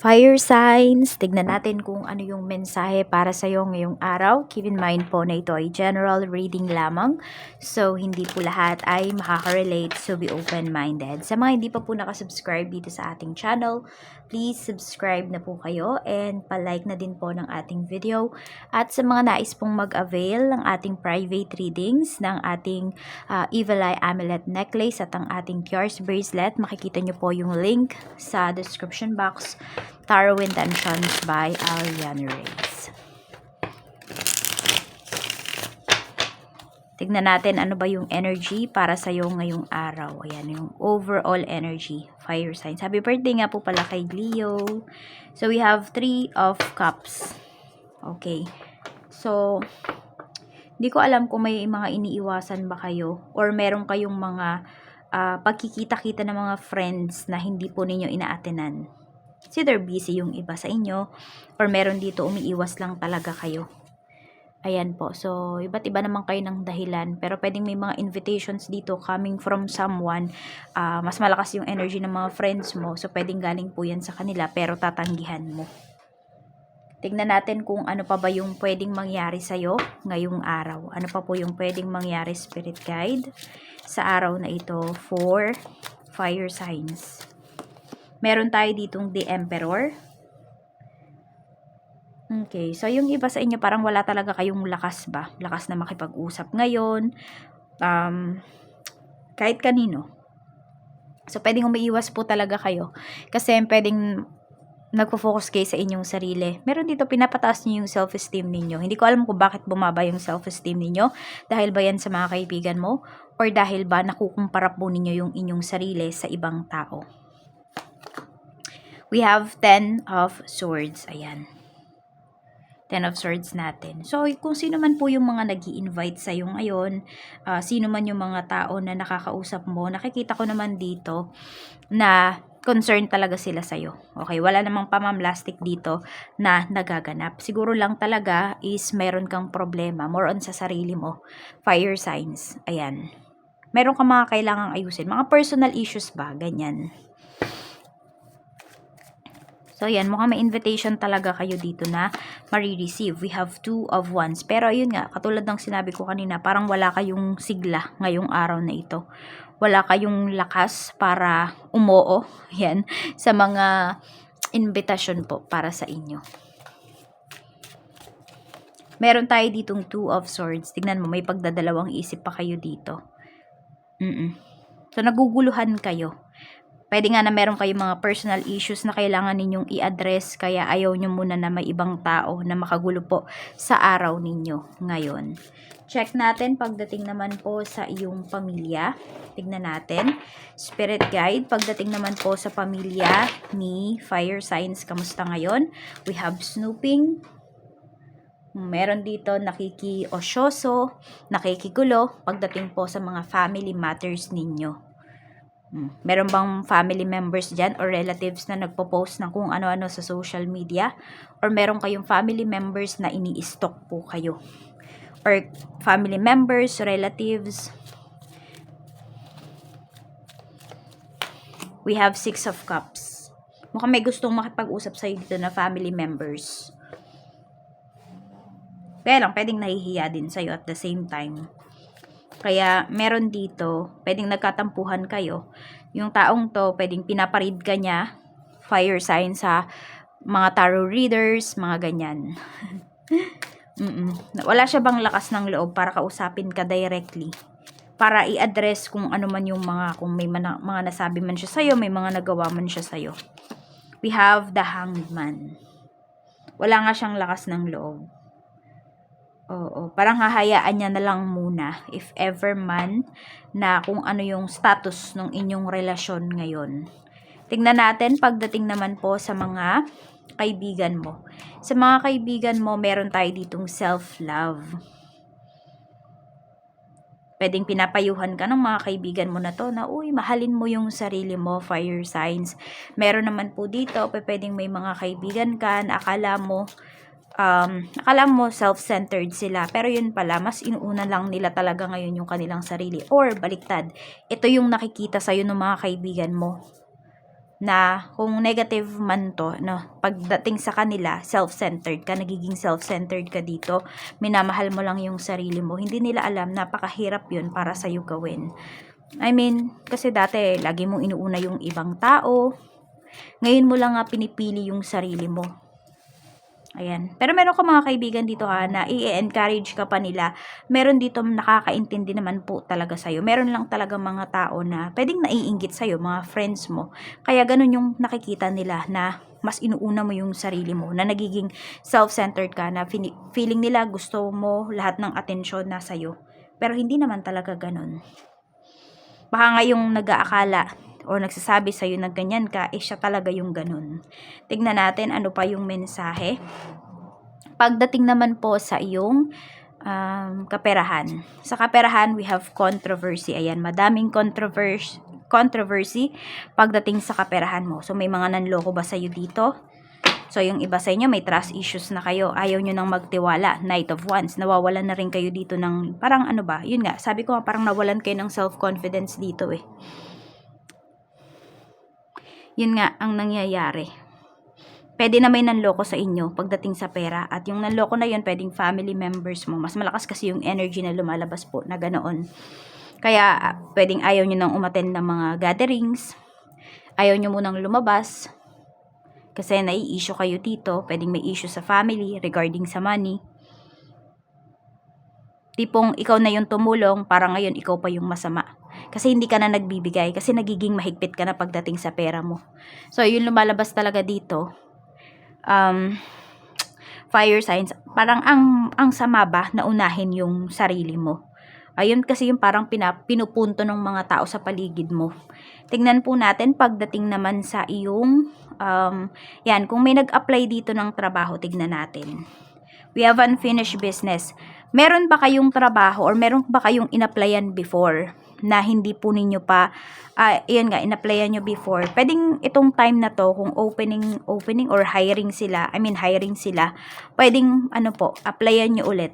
Fire signs, tignan natin kung ano yung mensahe para sa iyo ngayong araw. Keep in mind po na ito ay general reading lamang. So, hindi po lahat ay makaka-relate. So, be open-minded. Sa mga hindi pa po nakasubscribe dito sa ating channel, please subscribe na po kayo and palike na din po ng ating video. At sa mga nais pong mag-avail ng ating private readings, ng ating Evil Eye Amulet Necklace at ang ating Cures Bracelet, makikita nyo po yung link sa description box. Tarot Intentions by Alian Reyes. Tignan natin ano ba yung energy para sa iyo ngayong araw. Ayan, yung overall energy. Fire signs. Happy birthday nga po pala kay Leo. So, we have 3 of Cups. Okay. So, hindi ko alam kung may mga iniiwasan ba kayo or meron kayong mga pagkikita-kita ng mga friends na hindi po ninyo inaatenan. It's either busy yung iba sa inyo or meron dito umiiwas lang talaga kayo. Ayan po. So, iba't iba naman kayo ng dahilan. Pero pwedeng may mga invitations dito coming from someone. Mas malakas yung energy ng mga friends mo. So, pwedeng galing po yan sa kanila pero tatanggihan mo. Tignan natin kung ano pa ba yung pwedeng mangyari sa'yo ngayong araw. Ano pa po yung pwedeng mangyari, Spirit Guide, sa araw na ito for fire signs. Meron tayo ditong The Emperor. Okay, so yung iba sa inyo parang wala talaga kayong lakas ba? Lakas na makipag-usap ngayon. Kahit kanino. So, pwedeng umiiwas po talaga kayo. Kasi pwedeng nagpo-focus kayo sa inyong sarili. Meron dito pinapataas niyo yung self-esteem ninyo. Hindi ko alam kung bakit bumaba yung self-esteem ninyo. Dahil ba yan sa mga kaibigan mo? Or dahil ba nakukumpara po ninyo yung inyong sarili sa ibang tao? We have 10 of Swords. Ayan. 10 of Swords natin. So, kung sino man po yung mga nag-i-invite sa iyo ngayon, sino man yung mga tao na nakakausap mo, nakikita ko naman dito na concerned talaga sila sa iyo. Okay, wala namang pamamlastik dito na nagaganap. Siguro lang talaga is meron kang problema, more on sa sarili mo. Fire signs. Ayan. Meron kang mga kailangang ayusin. Mga personal issues ba? Ganyan. So, yan. Mukhang may invitation talaga kayo dito na marireceive. We have 2 of Wands. Pero, ayun nga, katulad ng sinabi ko kanina, parang wala kayong sigla ngayong araw na ito. Wala kayong lakas para umoo, yan, sa mga invitation po para sa inyo. Meron tayo ditong 2 of Swords. Tignan mo, may pagdadalawang isip pa kayo dito. So, naguguluhan kayo. Pwede nga na meron kayong mga personal issues na kailangan ninyong i-address, kaya ayaw nyo muna na may ibang tao na makagulo po sa araw ninyo ngayon. Check natin pagdating naman po sa iyong pamilya. Tignan natin. Spirit Guide, pagdating naman po sa pamilya ni Fire Signs, kamusta ngayon? We have snooping. Meron dito nakikiosyoso, nakikigulo pagdating po sa mga family matters ninyo. Meron bang family members dyan or relatives na nagpo-post ng kung ano-ano sa social media? Or meron kayong family members na ini-stalk po kayo? Or family members, relatives? We have 6 of Cups. Mukhang may gustong makipag-usap sa'yo dito na family members. Kaya lang, pwedeng nahihiya din sa'yo at the same time. Kaya, meron dito, pwedeng nagkatampuhan kayo. Yung taong to, pwedeng pinaparead ka niya, fire sign sa mga tarot readers, mga ganyan. Wala siya bang lakas ng loob para kausapin ka directly? Para i-address kung ano man yung kung may mga nasabi man siya sa'yo, may mga nagawa man siya sa'yo. We have the Hanged Man. Wala nga siyang lakas ng loob. Oo, parang hahayaan niya na lang muna if ever man na kung ano yung status ng inyong relasyon ngayon. Tingnan natin pagdating naman po sa mga kaibigan mo. Sa mga kaibigan mo, meron tayo ditong self-love. Pwedeng pinapayuhan ka ng mga kaibigan mo na to na, uy, mahalin mo yung sarili mo, fire signs. Meron naman po dito, pwedeng may mga kaibigan ka na akala mo self-centered sila, pero yun pala, mas inuuna lang nila talaga ngayon yung kanilang sarili, or baliktad, ito yung nakikita sa'yo ng mga kaibigan mo na kung negative man to, no, pagdating sa kanila, self-centered ka, nagiging self-centered ka dito, minamahal mo lang yung sarili mo, hindi nila alam, napakahirap yun para sa'yo gawin. I mean, kasi dati, lagi mong inuuna yung ibang tao, ngayon mo lang nga pinipili yung sarili mo. Ayan. Pero meron ka mga kaibigan dito ha, na i-encourage ka pa nila. Meron dito nakakaintindi naman po talaga sa'yo. Meron lang talaga mga tao na pwedeng naiinggit sa'yo, mga friends mo. Kaya ganun yung nakikita nila na mas inuuna mo yung sarili mo, na nagiging self-centered ka, na feeling nila gusto mo lahat ng atensyon na sa'yo. Pero hindi naman talaga ganun. Baka nga yung nag-aakala o nagsasabi sa'yo na ganyan ka, siya talaga yung ganun. Tignan natin ano pa yung mensahe. Pagdating naman po sa iyong kaperahan. Sa kaperahan, we have controversy. Ayan, madaming controversy pagdating sa kaperahan mo. So, may mga nanloko ba sa'yo dito? So, yung iba sa inyo, may trust issues na kayo. Ayaw nyo nang magtiwala. Knight of Wands. Nawawalan na rin kayo dito ng, parang ano ba? Yun nga, sabi ko parang nawalan kayo ng self-confidence dito eh. Yun nga ang nangyayari. Pwede na may nanloko sa inyo pagdating sa pera. At yung nanloko na yun, pwedeng family members mo. Mas malakas kasi yung energy na lumalabas po na ganoon. Kaya pwedeng ayaw nyo nang umattend ng mga gatherings. Ayaw nyo munang lumabas. Kasi nai-issue kayo dito. Pwedeng may issue sa family regarding sa money. Tipong ikaw na yung tumulong, para ngayon ikaw pa yung masama. Kasi hindi ka na nagbibigay. Kasi nagiging mahigpit ka na pagdating sa pera mo. So, yun lumalabas talaga dito. Fire signs. Parang ang sama ba na unahin yung sarili mo? Ayun kasi yung parang pinupunto ng mga tao sa paligid mo. Tingnan po natin pagdating naman sa iyong, yan, kung may nag-apply dito ng trabaho, tignan natin. We have unfinished business. Meron ba kayong trabaho or meron ba kayong in-applyan before na hindi po ninyo pa, yan nga, in-applyan nyo before? Pwedeng itong time na to, kung opening or hiring sila, pwedeng, applyan nyo ulit.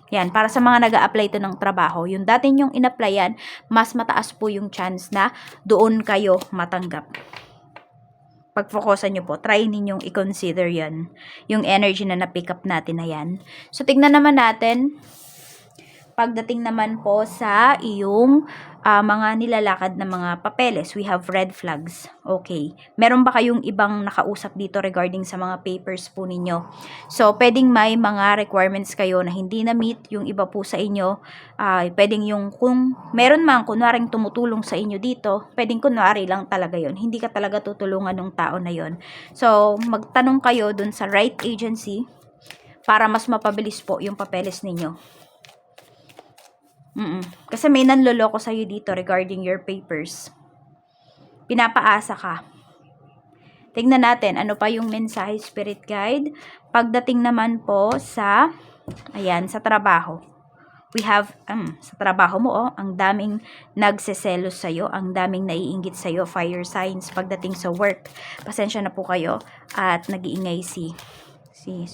Yan, para sa mga nag-a-apply to ng trabaho, yung dati nyong in-applyan, mas mataas po yung chance na doon kayo matanggap. Pag-focusan nyo po, try ninyong i-consider yan, yung energy na na-pick up natin na yan. So, tignan naman natin, pagdating naman po sa iyong mga nilalakad na mga papeles, we have red flags. Okay. Meron ba kayong ibang nakausap dito regarding sa mga papers po ninyo? So, pwedeng may mga requirements kayo na hindi na-meet, yung iba po sa inyo, pwedeng yung kung meron mang kunwaring tumutulong sa inyo dito, pwedeng kunwari lang talaga yon, hindi ka talaga tutulungan ng tao na yon. So, magtanong kayo dun sa right agency para mas mapabilis po yung papeles ninyo. Kasi may nanloloko sa'yo dito regarding your papers. Pinapaasa ka. Tingnan natin, ano pa yung mensahe, Spirit Guide. Pagdating naman po sa, ayan, sa trabaho. We have, sa trabaho mo, ang daming nagseselos sa'yo, ang daming naiinggit sa'yo, fire signs. Pagdating sa work, pasensya na po kayo, at nag-iingay si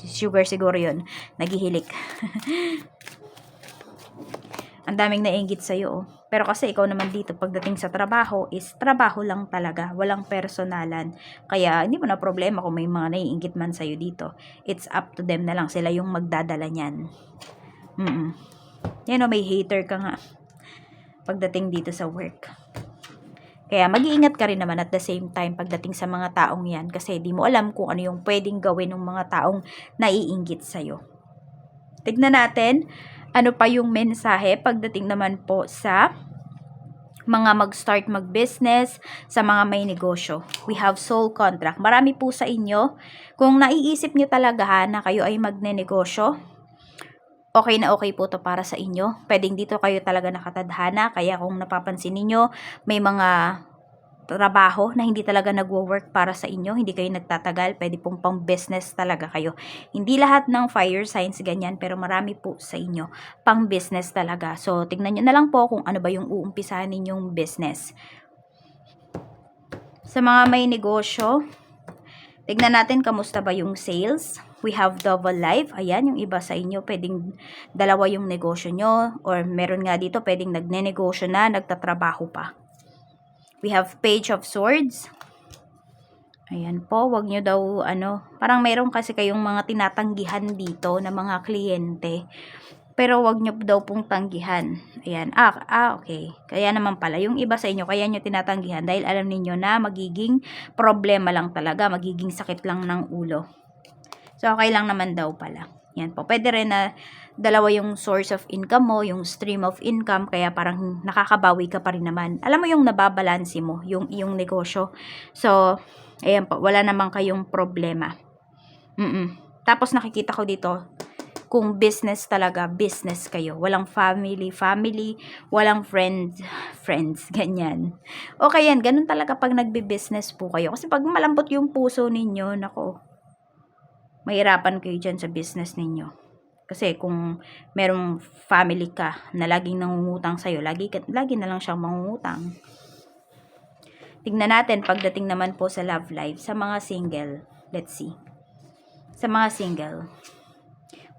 Sugar siguro yun, naghihilik. Ang daming naiinggit sa'yo. Pero kasi ikaw naman dito, pagdating sa trabaho, is trabaho lang talaga. Walang personalan. Kaya, hindi mo na problema kung may mga naiinggit man sa'yo dito. It's up to them na lang. Sila yung magdadala niyan. Yan o, may hater ka nga. Pagdating dito sa work. Kaya, mag-iingat ka rin naman at the same time pagdating sa mga taong yan. Kasi, di mo alam kung ano yung pwedeng gawin ng mga taong naiinggit sa'yo. Tignan natin. Ano pa yung mensahe pagdating naman po sa mga mag-start mag-business, sa mga may negosyo. We have soul contract. Marami po sa inyo, kung naiisip nyo talaga na kayo ay magne-negosyo, okay na okay po to para sa inyo. Pwedeng dito kayo talaga nakatadhana. Kaya kung napapansin niyo may mga trabaho na hindi talaga nagwo-work para sa inyo, hindi kayo nagtatagal, pwede pong pang business talaga kayo. Hindi lahat ng fire signs ganyan, pero marami po sa inyo pang business talaga. So, tignan nyo na lang po kung ano ba yung uumpisahan ninyong business. Sa mga may negosyo, tignan natin kamusta ba yung sales. We have double life. Ayan, yung iba sa inyo, pwedeng dalawa yung negosyo nyo, or meron nga dito, pwedeng nagne-negosyo na, nagtatrabaho pa. We have Page of Swords. Ayan po, wag nyo daw, parang mayroon kasi kayong mga tinatanggihan dito na mga kliyente. Pero wag nyo daw pong tanggihan. Ayan, okay. Kaya naman pala, yung iba sa inyo, kaya nyo tinatanggihan dahil alam niyo na magiging problema lang talaga, magiging sakit lang ng ulo. So, okay lang naman daw pala. Yan po. Pwede rin na dalawa yung source of income mo, yung stream of income, kaya parang nakakabawi ka pa rin naman. Alam mo yung nababalansi mo, yung iyong negosyo. So, ayan po, wala namang kayong problema. Tapos nakikita ko dito, kung business talaga, business kayo. Walang family, walang friends, ganyan. Okay yan, ganun talaga pag nagbe-business po kayo. Kasi pag malambot yung puso ninyo, nako, mahirapan kayo dyan sa business ninyo. Kasi kung merong family ka na laging nangungutang sa'yo, lagi na lang siyang mangungutang. Tignan natin pagdating naman po sa love life, sa mga single. Let's see. Sa mga single,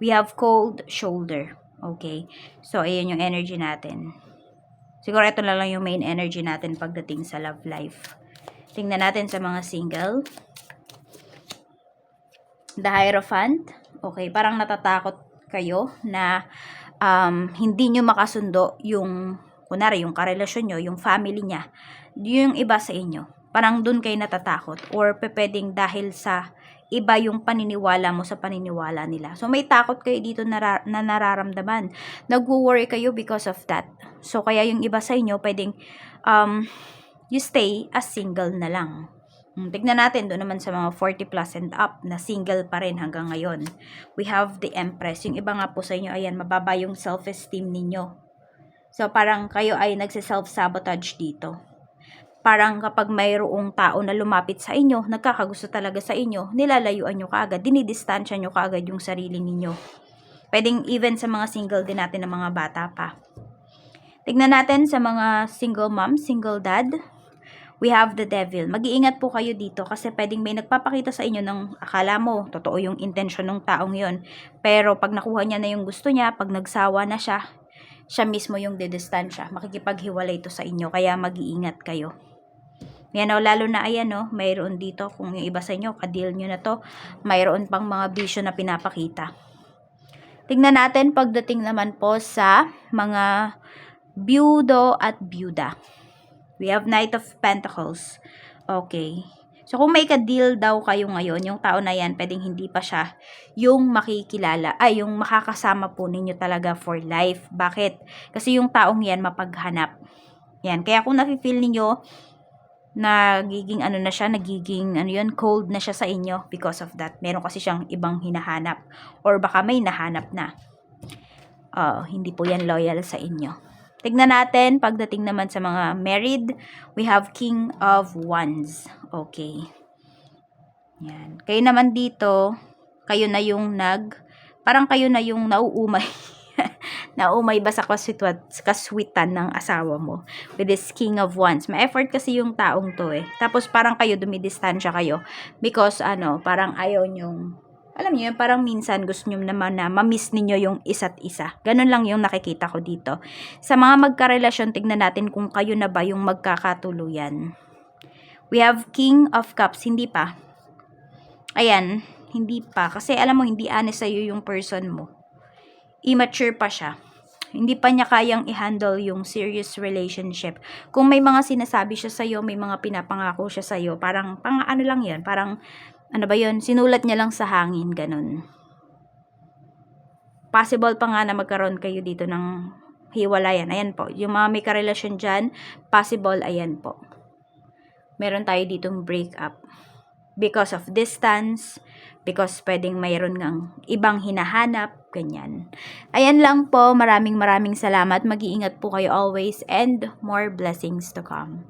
we have cold shoulder. Okay. So, ayan yung energy natin. Siguro ito na lang yung main energy natin pagdating sa love life. Tingnan natin sa mga single. The Hierophant. Okay, parang natatakot kayo na hindi nyo makasundo yung, kunwari, yung karelasyon nyo, yung family niya, yung iba sa inyo. Parang dun kayo natatakot. Or pwedeng dahil sa iba yung paniniwala mo sa paniniwala nila. So, may takot kayo dito na nararamdaman. Nag-worry kayo because of that. So, kaya yung iba sa inyo, pwedeng you stay as single na lang. Tignan natin doon naman sa mga 40 plus and up na single pa rin hanggang ngayon. We have the Empress. Yung iba nga po sa inyo, ayan, mababa yung self-esteem ninyo. So, parang kayo ay nagsiself-sabotage dito. Parang kapag mayroong tao na lumapit sa inyo, nagkakagusto talaga sa inyo, nilalayuan nyo kaagad, dinidistansya nyo kaagad yung sarili ninyo. Pwedeng even sa mga single din natin na mga bata pa. Tignan natin sa mga single mom, single dad. We have the devil. Mag-iingat po kayo dito kasi pwedeng may nagpapakita sa inyo ng akala mo, totoo yung intention ng taong yon. Pero pag nakuha niya na yung gusto niya, pag nagsawa na siya mismo yung didistansya. Makikipaghiwalay ito sa inyo, kaya mag-iingat kayo. Yan o, lalo na ayan o, mayroon dito, kung yung iba sa inyo, ka-deal nyo na to, mayroon pang mga bisyo na pinapakita. Tingnan natin pagdating naman po sa mga byudo at byuda. We have Knight of Pentacles. Okay. So, kung may ka-deal daw kayo ngayon, yung tao na yan, pwedeng hindi pa siya yung makikilala, yung makakasama po ninyo talaga for life. Bakit? Kasi yung taong yan, mapaghanap. Yan. Kaya kung nafe-feel ninyo, nagiging cold na siya sa inyo because of that. Meron kasi siyang ibang hinahanap. Or baka may nahanap na. Hindi po yan loyal sa inyo. Tignan natin, pagdating naman sa mga married, we have King of Wands. Okay. Yan. Kayo naman dito, kayo na yung parang kayo na yung nauumay. Naumay ba sa kaswitan ng asawa mo with this King of Wands. May effort kasi yung taong to eh. Tapos parang kayo dumidistansya kayo because parang ayaw nyong, alam niyo yun, parang minsan gusto nyo naman na ma-miss ninyo yung isa't isa. Ganun lang yung nakikita ko dito. Sa mga magkarelasyon, tignan natin kung kayo na ba yung magkakatuluyan. We have King of Cups. Hindi pa. Ayan, hindi pa. Kasi alam mo, hindi honest sa'yo yung person mo. Immature pa siya. Hindi pa niya kayang i-handle yung serious relationship. Kung may mga sinasabi siya sa'yo, may mga pinapangako siya sa'yo, parang, lang yan, parang, sinulat niya lang sa hangin, ganun. Possible pa nga na magkaroon kayo dito ng hiwalayan. Ayan po, yung mga may karelasyon dyan, possible, ayan po. Meron tayo ditong breakup. Because of distance, because pwedeng mayroon ngang ibang hinahanap, ganyan. Ayan lang po, maraming salamat. Mag-iingat po kayo always and more blessings to come.